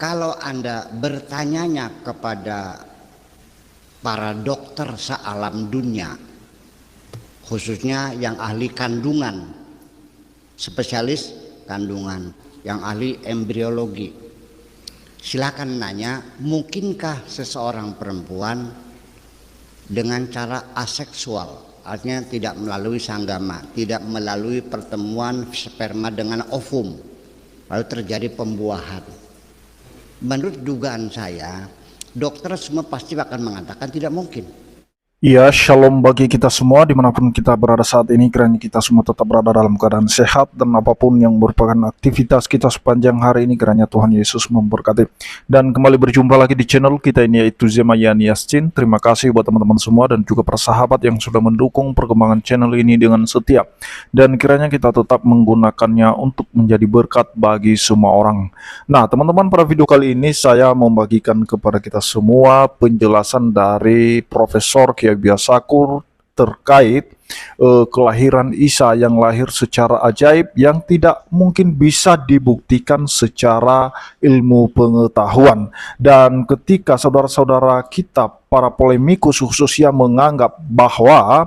Kalau Anda bertanyanya kepada para dokter sealam dunia, khususnya yang ahli kandungan, spesialis kandungan, yang ahli embriologi, silakan nanya, mungkinkah seseorang perempuan dengan cara aseksual, artinya tidak melalui sanggama, tidak melalui pertemuan sperma dengan ovum, lalu terjadi pembuahan. Menurut dugaan saya, dokter semua pasti akan mengatakan tidak mungkin. Ya, shalom bagi kita semua dimanapun kita berada saat ini. Kiranya kita semua tetap berada dalam keadaan sehat dan apapun yang merupakan aktivitas kita sepanjang hari ini, kiranya Tuhan Yesus memberkati. Dan kembali berjumpa lagi di channel kita ini, yaitu Zemayan Yassin. Terima kasih buat teman-teman semua dan juga para sahabat yang sudah mendukung perkembangan channel ini dengan setia. Dan kiranya kita tetap menggunakannya untuk menjadi berkat bagi semua orang. Nah teman-teman, pada video kali ini saya membagikan kepada kita semua penjelasan dari Profesor Kiai Biasakur terkait kelahiran Isa yang lahir secara ajaib yang tidak mungkin bisa dibuktikan secara ilmu pengetahuan. Dan ketika saudara-saudara kita para polemikus khususnya menganggap bahwa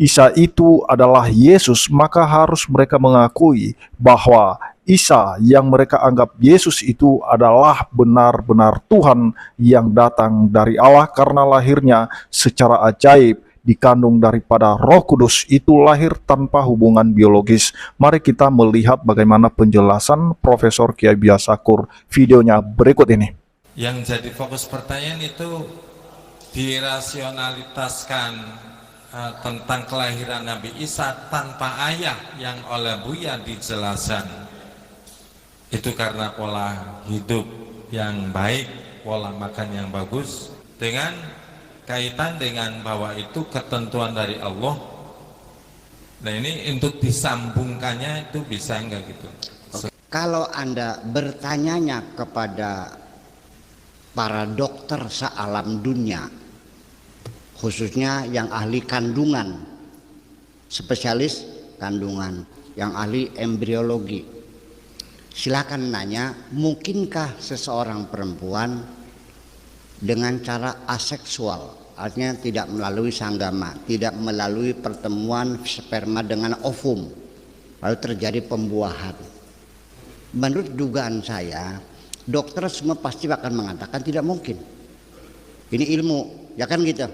Isa itu adalah Yesus, maka harus mereka mengakui bahwa Isa yang mereka anggap Yesus itu adalah benar-benar Tuhan yang datang dari Allah karena lahirnya secara ajaib, dikandung daripada Roh Kudus, itu lahir tanpa hubungan biologis. Mari kita melihat bagaimana penjelasan Profesor Kiai Biasakur. Videonya berikut ini. Yang jadi fokus pertanyaan itu dirasionalitaskan tentang kelahiran Nabi Isa tanpa ayah yang oleh Buya dijelaskan. Itu karena pola hidup yang baik, pola makan yang bagus, dengan kaitan dengan bahwa itu ketentuan dari Allah. Nah ini untuk disambungkannya itu bisa enggak gitu? Kalau Anda bertanyanya kepada para dokter sealam dunia, khususnya yang ahli kandungan, spesialis kandungan, yang ahli embriologi, silakan nanya, mungkinkah seseorang perempuan dengan cara aseksual, artinya tidak melalui sanggama, tidak melalui pertemuan sperma dengan ovum, lalu terjadi pembuahan. Menurut dugaan saya, dokter semua pasti akan mengatakan tidak mungkin. Ini ilmu, ya kan gitu.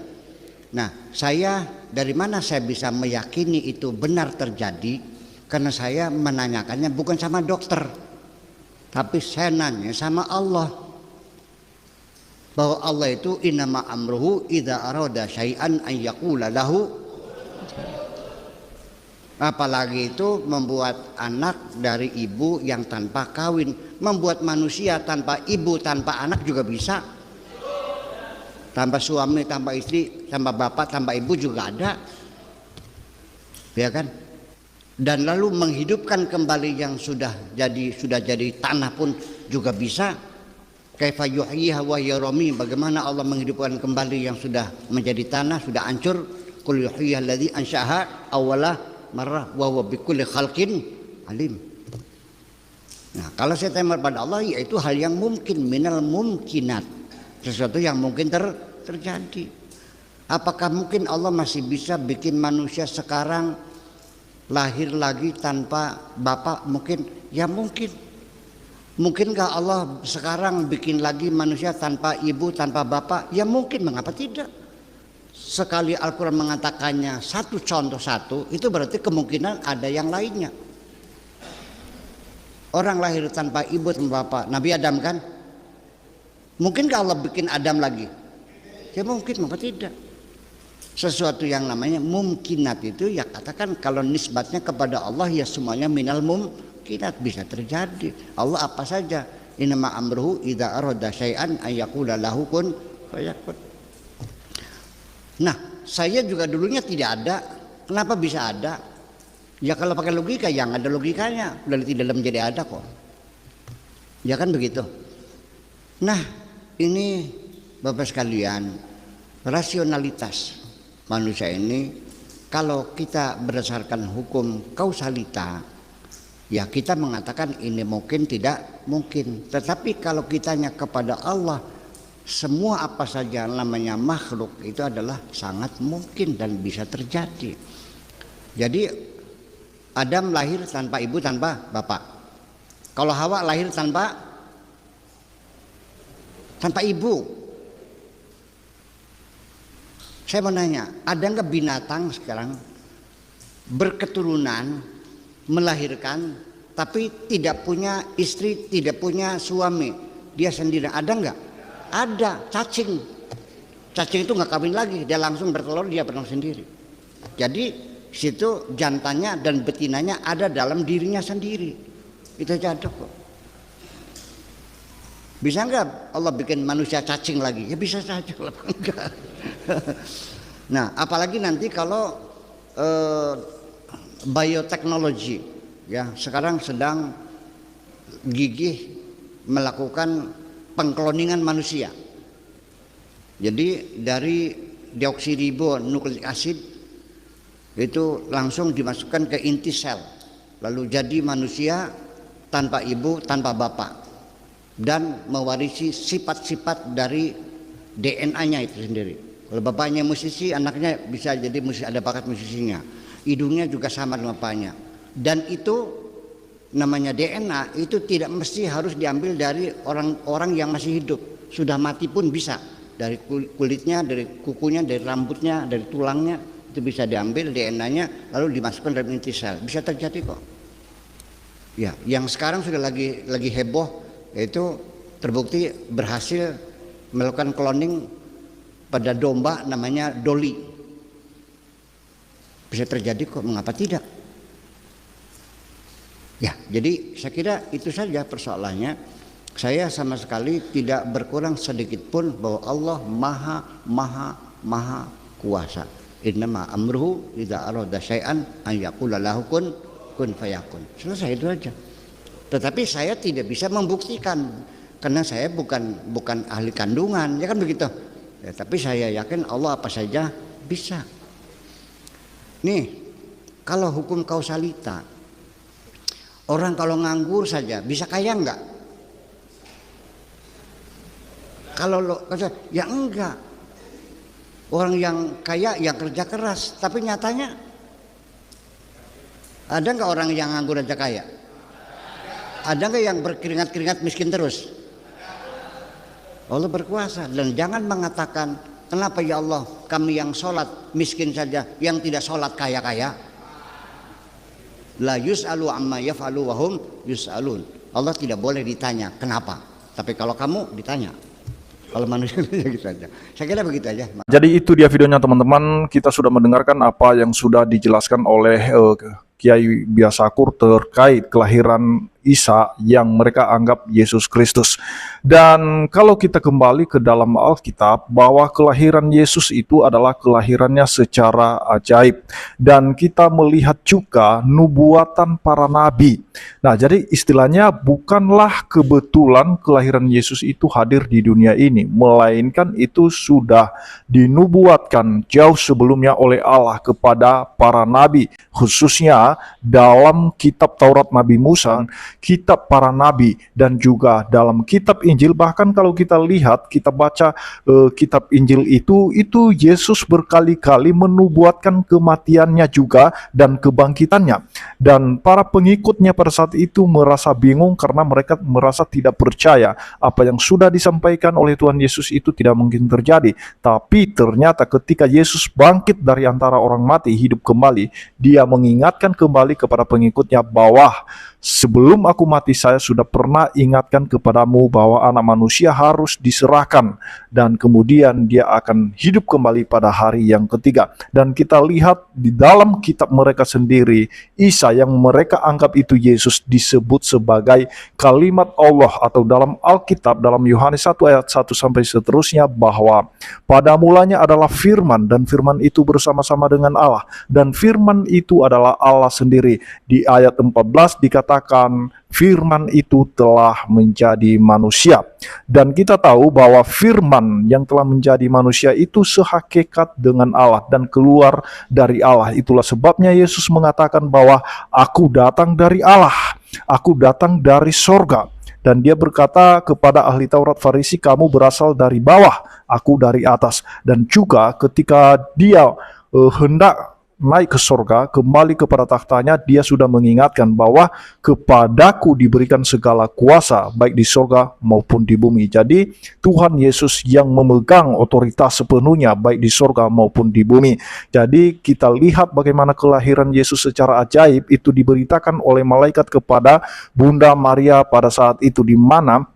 Nah, saya dari mana saya bisa meyakini itu benar terjadi? Karena saya menanyakannya bukan sama dokter, tapi saya nanya sama Allah. Bahwa Allah itu innama amruhu idza arada syai'an an yaqula lahu. Apalagi itu membuat anak dari ibu yang tanpa kawin, membuat manusia tanpa ibu, tanpa anak juga bisa. Tanpa suami, tanpa istri, tanpa bapak, tanpa ibu juga ada. Ya kan? Dan lalu menghidupkan kembali yang sudah jadi tanah pun juga bisa. Kaifa yuhyiha wa yarami, bagaimana Allah menghidupkan kembali yang sudah menjadi tanah, sudah hancur. Qul yuhyiha alladzi ansha'aha awwala marrah wa huwa bikulli khalqin alim. Nah, kalau saya tanya kepada Allah, yaitu hal yang mungkin, minal mumkinat, sesuatu yang mungkin terjadi. Apakah mungkin Allah masih bisa bikin manusia sekarang lahir lagi tanpa bapak? Mungkin, ya mungkin. Mungkinkah Allah sekarang bikin lagi manusia tanpa ibu, tanpa bapak? Ya mungkin, mengapa tidak? Sekali Al-Quran mengatakannya satu contoh satu, itu berarti kemungkinan ada yang lainnya. Orang lahir tanpa ibu, tanpa bapak, Nabi Adam kan? Mungkinkah Allah bikin Adam lagi? Ya mungkin, mengapa tidak? Sesuatu yang namanya mumkinat itu, ya katakan kalau nisbatnya kepada Allah, ya semuanya minal mumkinat, bisa terjadi. Allah apa saja, innama amruhu idza arada syai'an ay yaqula lahu kun fayakun. Nah, saya juga dulunya tidak ada. Kenapa bisa ada? Ya kalau pakai logika, yang ada logikanya, dari tidak menjadi ada kok. Ya kan begitu. Nah, ini Bapak sekalian, rasionalitas manusia ini, kalau kita berdasarkan hukum kausalita, Ya kita mengatakan ini mungkin, tidak mungkin. Tetapi kalau kitanya kepada Allah, semua apa saja namanya makhluk itu adalah sangat mungkin dan bisa terjadi. Jadi Adam lahir tanpa ibu, tanpa bapak. Kalau Hawa lahir tanpa ibu. Saya mau nanya, ada nggak binatang sekarang berketurunan, melahirkan, tapi tidak punya istri, tidak punya suami, dia sendiri? Ada nggak? Ada. Cacing itu nggak kawin lagi, dia langsung bertelur, dia berenang sendiri. Jadi situ jantannya dan betinanya ada dalam dirinya sendiri. Itu aja ada kok. Bisa nggak Allah bikin manusia cacing lagi? Ya bisa saja, enggak. Nah, apalagi nanti kalau bioteknologi, ya sekarang sedang gigih melakukan pengkloningan manusia. Jadi dari deoksiribonukleik asid itu langsung dimasukkan ke inti sel, lalu jadi manusia tanpa ibu, tanpa bapak, dan mewarisi sifat-sifat dari DNA-nya itu sendiri. Kalau bapaknya musisi, anaknya bisa jadi musisi, ada bakat musisinya. Hidungnya juga sama dengan bapaknya. Dan itu namanya DNA, itu tidak mesti harus diambil dari orang-orang yang masih hidup. Sudah mati pun bisa. Dari kulitnya, dari kukunya, dari rambutnya, dari tulangnya, itu bisa diambil DNA-nya lalu dimasukkan dalam inti sel. Bisa terjadi kok. Ya, yang sekarang sudah lagi heboh, yaitu terbukti berhasil melakukan cloning pada domba namanya Dolly. Bisa terjadi kok, mengapa tidak? Ya, jadi saya kira itu saja persoalannya. Saya sama sekali tidak berkurang sedikit pun bahwa Allah maha kuasa. Innama amruhu idza arada syai'an an yaqula lahu kun fayakun. Selesai, itu aja. Tetapi saya tidak bisa membuktikan karena saya bukan ahli kandungan, ya kan begitu. Ya, tapi saya yakin Allah apa saja bisa. Nih, kalau hukum kausalita, orang kalau nganggur saja bisa kaya enggak? Kalau ya enggak. Orang yang kaya yang kerja keras, tapi nyatanya ada enggak orang yang nganggur aja kaya? Ada enggak yang berkeringat-keringat miskin terus? Allah berkuasa, dan jangan mengatakan kenapa ya Allah kami yang sholat miskin saja, yang tidak sholat kaya-kaya. La yus'alu amma yaf'alu wa hum yus'alun. Allah tidak boleh ditanya kenapa, tapi kalau kamu ditanya. Kalau manusia gitu aja. Saya kira begitu aja. Jadi itu dia videonya teman-teman. Kita sudah mendengarkan apa yang sudah dijelaskan oleh Kiai Biasakur terkait kelahiran Isa yang mereka anggap Yesus Kristus. Dan kalau kita kembali ke dalam Alkitab, bahwa kelahiran Yesus itu adalah kelahirannya secara ajaib. Dan kita melihat juga nubuatan para nabi. Nah, jadi istilahnya bukanlah kebetulan kelahiran Yesus itu hadir di dunia ini, melainkan itu sudah dinubuatkan jauh sebelumnya oleh Allah kepada para nabi, khususnya dalam kitab Taurat Nabi Musa, kitab para nabi, dan juga dalam kitab Injil. Bahkan kalau kita lihat, kita baca kitab Injil itu Yesus berkali-kali menubuatkan kematiannya juga dan kebangkitannya. Dan para pengikutnya pada saat itu merasa bingung karena mereka merasa tidak percaya apa yang sudah disampaikan oleh Tuhan Yesus itu tidak mungkin terjadi. Tapi ternyata ketika Yesus bangkit dari antara orang mati, hidup kembali, dia mengingatkan kembali kepada pengikutnya bahwa sebelum aku mati saya sudah pernah ingatkan kepadamu bahwa anak manusia harus diserahkan dan kemudian dia akan hidup kembali pada hari yang ketiga. Dan kita lihat di dalam kitab mereka sendiri, Isa yang mereka anggap itu Yesus disebut sebagai kalimat Allah, atau dalam Alkitab dalam Yohanes 1 ayat 1 sampai seterusnya bahwa pada mulanya adalah firman dan firman itu bersama-sama dengan Allah dan firman itu adalah Allah sendiri. Di ayat 14 dikatakan firman itu telah menjadi manusia. Dan kita tahu bahwa firman yang telah menjadi manusia itu sehakikat dengan Allah dan keluar dari Allah. Itulah sebabnya Yesus mengatakan bahwa aku datang dari Allah. Aku datang dari sorga. Dan dia berkata kepada ahli Taurat Farisi, kamu berasal dari bawah, aku dari atas. Dan juga ketika dia hendak naik ke sorga, kembali kepada tahtanya, dia sudah mengingatkan bahwa kepadaku diberikan segala kuasa, baik di sorga maupun di bumi. Jadi Tuhan Yesus yang memegang otoritas sepenuhnya, baik di sorga maupun di bumi. Jadi kita lihat bagaimana kelahiran Yesus secara ajaib itu diberitakan oleh malaikat kepada Bunda Maria pada saat itu, di mana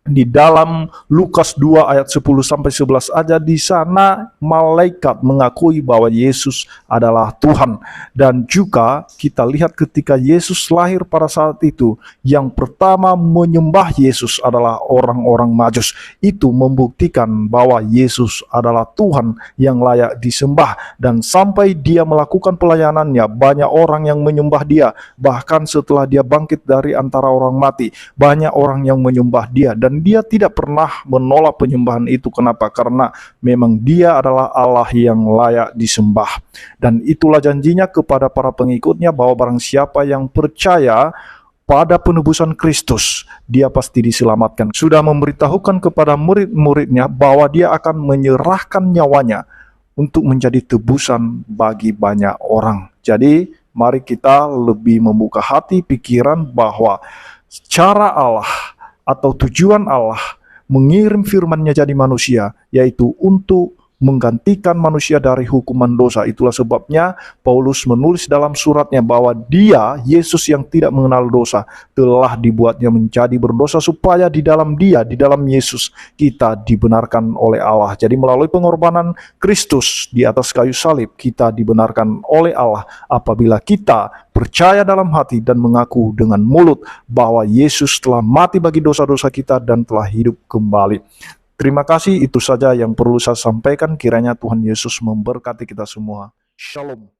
di dalam Lukas 2 ayat 10-11 aja, di sana malaikat mengakui bahwa Yesus adalah Tuhan. Dan juga kita lihat ketika Yesus lahir pada saat itu, yang pertama menyembah Yesus adalah orang-orang Majus. Itu membuktikan bahwa Yesus adalah Tuhan yang layak disembah. Dan sampai dia melakukan pelayanannya, banyak orang yang menyembah dia. Bahkan setelah dia bangkit dari antara orang mati, banyak orang yang menyembah dia. Dan dia tidak pernah menolak penyembahan itu. Kenapa? Karena memang dia adalah Allah yang layak disembah. Dan itulah janjinya kepada para pengikutnya, bahwa barang siapa yang percaya pada penebusan Kristus, dia pasti diselamatkan. Sudah memberitahukan kepada murid-muridnya bahwa dia akan menyerahkan nyawanya untuk menjadi tebusan bagi banyak orang. Jadi mari kita lebih membuka hati pikiran bahwa cara Allah atau tujuan Allah mengirim firman-Nya jadi manusia, yaitu untuk menggantikan manusia dari hukuman dosa. Itulah sebabnya Paulus menulis dalam suratnya bahwa dia, Yesus yang tidak mengenal dosa, telah dibuatnya menjadi berdosa supaya di dalam dia, di dalam Yesus, kita dibenarkan oleh Allah. Jadi melalui pengorbanan Kristus di atas kayu salib, kita dibenarkan oleh Allah apabila kita percaya dalam hati dan mengaku dengan mulut bahwa Yesus telah mati bagi dosa-dosa kita dan telah hidup kembali. Terima kasih, itu saja yang perlu saya sampaikan. Kiranya Tuhan Yesus memberkati kita semua. Shalom.